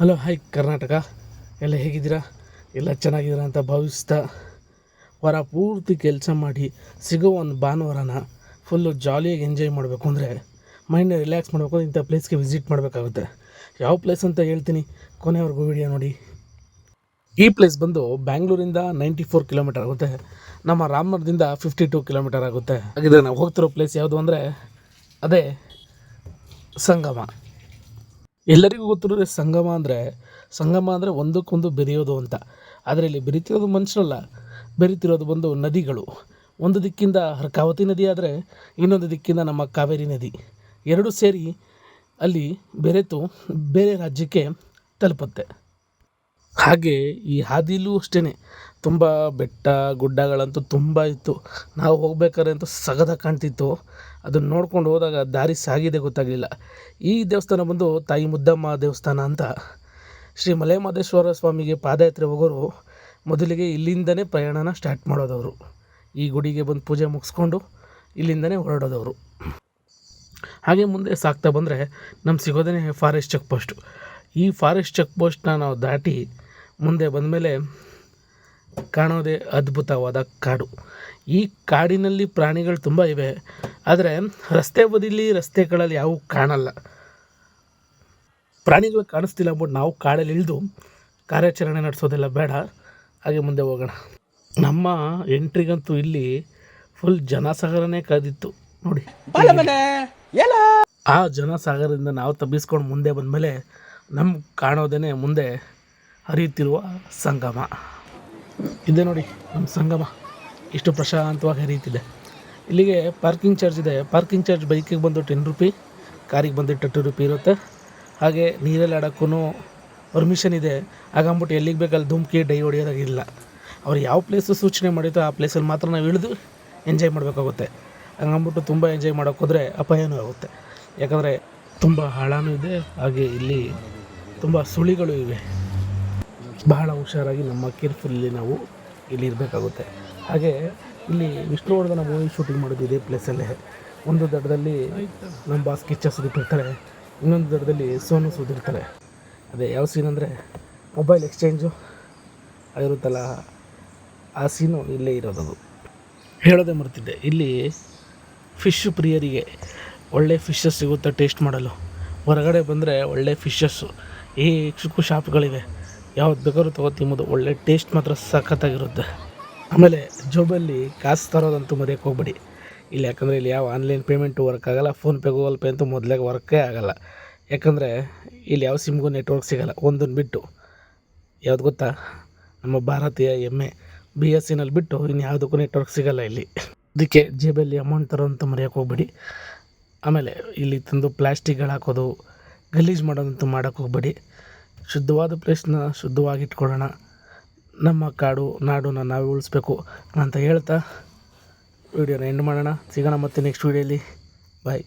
Hello hi Karnataka, ಎಲ್ಲ ಹೇಗಿದ್ದೀರಾ? ಎಲ್ಲ ಚೆನ್ನಾಗಿದ್ದೀರಾ ಅಂತ ಭಾವಿಸ್ತಾ, ವಾರ ಪೂರ್ತಿ ಕೆಲಸ ಮಾಡಿ ಸಿಗೋ ಒಂದು ಭಾನುವಾರನ ಫುಲ್ಲು ಜಾಲಿಯಾಗಿ ಎಂಜಾಯ್ ಮಾಡಬೇಕು ಅಂದರೆ, ಮೈಂಡ್ನ ರಿಲ್ಯಾಕ್ಸ್ ಮಾಡಬೇಕು ಅಂದರೆ ಇಂಥ ಪ್ಲೇಸ್ಗೆ ವಿಸಿಟ್ ಮಾಡಬೇಕಾಗುತ್ತೆ. ಯಾವ ಪ್ಲೇಸ್ ಅಂತ ಹೇಳ್ತೀನಿ, ಕೊನೆವರೆಗೂ ವಿಡಿಯೋ ನೋಡಿ. ಈ ಪ್ಲೇಸ್ ಬಂದು ಬ್ಯಾಂಗ್ಳೂರಿಂದ 94 ಕಿಲೋಮೀಟರ್ ಆಗುತ್ತೆ. ನಮ್ಮ ರಾಮನಗರದಿಂದ 52 ಕಿಲೋಮೀಟರ್ ಆಗುತ್ತೆ. ಹಾಗಿದ್ರೆ ನಾವು ಹೋಗ್ತಿರೋ ಪ್ಲೇಸ್ ಯಾವುದು ಅಂದರೆ ಅದೇ ಸಂಗಮ. ಎಲ್ಲರಿಗೂ ಗೊತ್ತಿರೋದೇ ಸಂಗಮ ಅಂದರೆ ಒಂದಕ್ಕೊಂದು ಬೆರೆಯೋದು ಅಂತ. ಆದರೆ ಇಲ್ಲಿ ಬೆರೀತಿರೋದು ಮನುಷ್ಯರಲ್ಲ, ಬೆರೀತಿರೋದು ಬಂದು ನದಿಗಳು. ಒಂದು ದಿಕ್ಕಿಂದ ಹರ್ಕಾವತಿ ನದಿ ಆದರೆ ಇನ್ನೊಂದು ದಿಕ್ಕಿಂದ ನಮ್ಮ ಕಾವೇರಿ ನದಿ, ಎರಡೂ ಸೇರಿ ಅಲ್ಲಿ ಬೆರೆತು ಬೇರೆ ರಾಜ್ಯಕ್ಕೆ ತಲುಪುತ್ತೆ. ಹಾಗೆ ಈ ಹಾದಿಲೂ ಅಷ್ಟೇ, ತುಂಬ ಬೆಟ್ಟ ಗುಡ್ಡಗಳಂತೂ ತುಂಬ ಇತ್ತು. ನಾವು ಹೋಗ್ಬೇಕಾದ್ರೆ ಅಂತೂ ಸಗದಾಗಿ ಕಾಣ್ತಿತ್ತು. ಅದನ್ನು ನೋಡ್ಕೊಂಡು ಹೋದಾಗ ದಾರಿ ಸಾಗಿದೆ ಗೊತ್ತಾಗಲಿಲ್ಲ. ಈ ದೇವಸ್ಥಾನ ಬಂದು ತಾಯಿ ಮುದ್ದಮ್ಮ ದೇವಸ್ಥಾನ ಅಂತ. ಶ್ರೀ ಮಲೆಮಹದೇಶ್ವರ ಸ್ವಾಮಿಗೆ ಪಾದಯಾತ್ರೆ ಹೋಗೋರು ಮೊದಲಿಗೆ ಇಲ್ಲಿಂದನೇ ಪ್ರಯಾಣನ ಸ್ಟಾರ್ಟ್ ಮಾಡೋದವರು. ಈ ಗುಡಿಗೆ ಬಂದು ಪೂಜೆ ಮುಗಿಸ್ಕೊಂಡು ಇಲ್ಲಿಂದನೇ ಹೊರಡೋದವರು. ಹಾಗೆ ಮುಂದೆ ಸಾಗ್ತಾ ಬಂದರೆ ನಮ್ಗೆ ಸಿಗೋದೇ ಫಾರೆಸ್ಟ್ ಚೆಕ್ ಪೋಸ್ಟು. ಈ ಫಾರೆಸ್ಟ್ ಚೆಕ್ ಪೋಸ್ಟ್ನ ನಾವು ದಾಟಿ ಮುಂದೆ ಬಂದಮೇಲೆ ಕಾಣೋದೇ ಅದ್ಭುತವಾದ ಕಾಡು. ಈ ಕಾಡಿನಲ್ಲಿ ಪ್ರಾಣಿಗಳು ತುಂಬ ಇವೆ, ಆದರೆ ರಸ್ತೆ ಬದಿಲಿ ರಸ್ತೆಗಳಲ್ಲಿ ಯಾವುವು ಕಾಣಲ್ಲ. ಪ್ರಾಣಿಗಳು ಕಾಣಿಸ್ತಿಲ್ಲ ಅಂದ್ಬಿಟ್ಟು ನಾವು ಕಾಡಲ್ಲಿ ಇಳಿದು ಕಾರ್ಯಾಚರಣೆ ನಡೆಸೋದೆಲ್ಲ ಬೇಡ. ಹಾಗೆ ಮುಂದೆ ಹೋಗೋಣ. ನಮ್ಮ ಎಂಟ್ರಿಗಂತೂ ಇಲ್ಲಿ ಫುಲ್ ಜನಸಾಗರನೇ ಕಾದಿತ್ತು ನೋಡಿ. ಆ ಜನಸಾಗರದಿಂದ ನಾವು ತಬ್ಬಿಸ್ಕೊಂಡು ಮುಂದೆ ಬಂದಮೇಲೆ ನಮ್ಗೆ ಕಾಣೋದೇ ಮುಂದೆ ಹರಿಯುತ್ತಿರುವ ಸಂಗಮ. ಇದೆ ನೋಡಿ ನಮ್ಮ ಸಂಗಮ, ಇಷ್ಟು ಪ್ರಶಾಂತವಾಗಿ ಹರಿಯುತ್ತಿದೆ. ಇಲ್ಲಿಗೆ ಪಾರ್ಕಿಂಗ್ ಚಾರ್ಜ್ ಇದೆ. ಪಾರ್ಕಿಂಗ್ ಚಾರ್ಜ್ ಬೈಕಿಗೆ ಬಂದು 10 ರೂಪಿ, ಕಾರಿಗೆ ಬಂದು 30 ರೂಪಿ ಇರುತ್ತೆ. ಹಾಗೆ ನೀರಲ್ಲಿ ಆಡೋಕ್ಕೂ ಪರ್ಮಿಷನ್ ಇದೆ. ಹಾಗಂದ್ಬಿಟ್ಟು ಎಲ್ಲಿಗೆ ಬೇಕಲ್ಲಿ ಧುಮುಕಿ ಡೈ ಹೊಡೆಯೋದಾಗಿಲ್ಲ. ಅವ್ರು ಯಾವ ಪ್ಲೇಸು ಸೂಚನೆ ಮಾಡಿತ್ತೋ ಆ ಪ್ಲೇಸಲ್ಲಿ ಮಾತ್ರ ನಾವು ಇಳಿದು ಎಂಜಾಯ್ ಮಾಡಬೇಕಾಗುತ್ತೆ. ಹಂಗಂದ್ಬಿಟ್ಟು ತುಂಬ ಎಂಜಾಯ್ ಮಾಡೋಕ್ಕೋದ್ರೆ ಅಪಾಯನೂ ಆಗುತ್ತೆ. ಯಾಕಂದರೆ ತುಂಬ ಆಳನೂ ಇದೆ, ಹಾಗೆ ಇಲ್ಲಿ ತುಂಬ ಸುಳಿಗಳು ಇವೆ. ಬಹಳ ಹುಷಾರಾಗಿ ನಮ್ಮ ಕೇರ್ಫುಲ್ಲಿ ನಾವು ಇಲ್ಲಿ ಇರಬೇಕಾಗುತ್ತೆ. ಹಾಗೆ ಇಲ್ಲಿ ವಿಷ್ಣುವರ್ಧನ ಮೂವಿ ಶೂಟಿಂಗ್ ಮಾಡೋದು ಇದೇ ಪ್ಲೇಸಲ್ಲೇ. ಒಂದು ದಡದಲ್ಲಿ ನಮ್ಮ ಬಾಸ್ ಕಿಚ್ಚ ಸುದೀಪಿರ್ತಾರೆ, ಇನ್ನೊಂದು ದಡದಲ್ಲಿ ಸೋನು ಸುದಿರ್ತಾರೆ. ಅದೇ ಯಾವ ಸೀನ್ ಅಂದರೆ ಮೊಬೈಲ್ ಎಕ್ಸ್ಚೇಂಜು ಆಗಿರುತ್ತಲ್ಲ, ಆ ಸೀನು ಇಲ್ಲೇ ಇರೋದದು. ಹೇಳೋದೇ ಮರ್ತಿದ್ದೆ, ಇಲ್ಲಿ ಫಿಶ್ ಪ್ರಿಯರಿಗೆ ಒಳ್ಳೆ ಫಿಶಸ್ ಸಿಗುತ್ತೆ ಟೇಸ್ಟ್ ಮಾಡಲು. ಹೊರಗಡೆ ಬಂದರೆ ಒಳ್ಳೆ ಫಿಶಸ್ಸು ಏಕ್ಷಕ್ಕೂ ಶಾಪ್ಗಳಿವೆ, ಯಾವ್ದು ಬೇಕಾದ್ರೂ ತೊಗೊ ತಿಂಬೋದು. ಒಳ್ಳೆ ಟೇಸ್ಟ್ ಮಾತ್ರ ಸಖತ್ತಾಗಿರುತ್ತೆ. ಆಮೇಲೆ ಜೋಬಲ್ಲಿ ಕಾಸು ತರೋದಂತೂ ಮರೆಯೋಕ್ಕೆ ಹೋಗ್ಬೇಡಿ ಇಲ್ಲಿ. ಯಾಕಂದರೆ ಇಲ್ಲಿ ಯಾವ ಆನ್ಲೈನ್ ಪೇಮೆಂಟು ವರ್ಕ್ ಆಗೋಲ್ಲ. ಫೋನ್ಪೇ ಗೂಗಲ್ ಪೇ ಅಂತೂ ಮೊದಲಾಗ ವರ್ಕೇ ಆಗೋಲ್ಲ. ಯಾಕಂದರೆ ಇಲ್ಲಿ ಯಾವ ಸಿಮ್ಗೂ ನೆಟ್ವರ್ಕ್ ಸಿಗೋಲ್ಲ. ಒಂದನ್ನು ಬಿಟ್ಟು ಯಾವ್ದು ಗೊತ್ತಾ, ನಮ್ಮ ಭಾರತೀಯ ಎಮ್ಮೆ BSNL ಬಿಟ್ಟು ಇನ್ನು ಯಾವುದಕ್ಕೂ ನೆಟ್ವರ್ಕ್ ಸಿಗೋಲ್ಲ ಇಲ್ಲಿ. ಅದಕ್ಕೆ ಜೇಬಲ್ಲಿ ಅಮೌಂಟ್ ತರೋದಂತೂ ಮರೆಯೋಕ್ಕೆ ಹೋಗ್ಬೇಡಿ. ಆಮೇಲೆ ಇಲ್ಲಿ ತಂದು ಪ್ಲಾಸ್ಟಿಕ್ಗಳು ಹಾಕೋದು ಗಲೀಜು ಮಾಡೋದಂತೂ ಮಾಡೋಕ್ಕೆ ಹೋಗ್ಬೇಡಿ. ಶುದ್ಧವಾದ ಪ್ಲೇಸ್ನ ಶುದ್ಧವಾಗಿ ಇಟ್ಕೊಳ್ಳೋಣ. ನಮ್ಮ ಕಾಡು ನಾಡನ್ನ ನಾವು ಉಳಿಸ್ಬೇಕು ಅಂತ ಹೇಳ್ತಾ ವಿಡಿಯೋನ ಎಂಡ್ ಮಾಡೋಣ. ಸಿಗೋಣ ಮತ್ತೆ ನೆಕ್ಸ್ಟ್ ವಿಡಿಯೋಲಿ. ಬಾಯ್.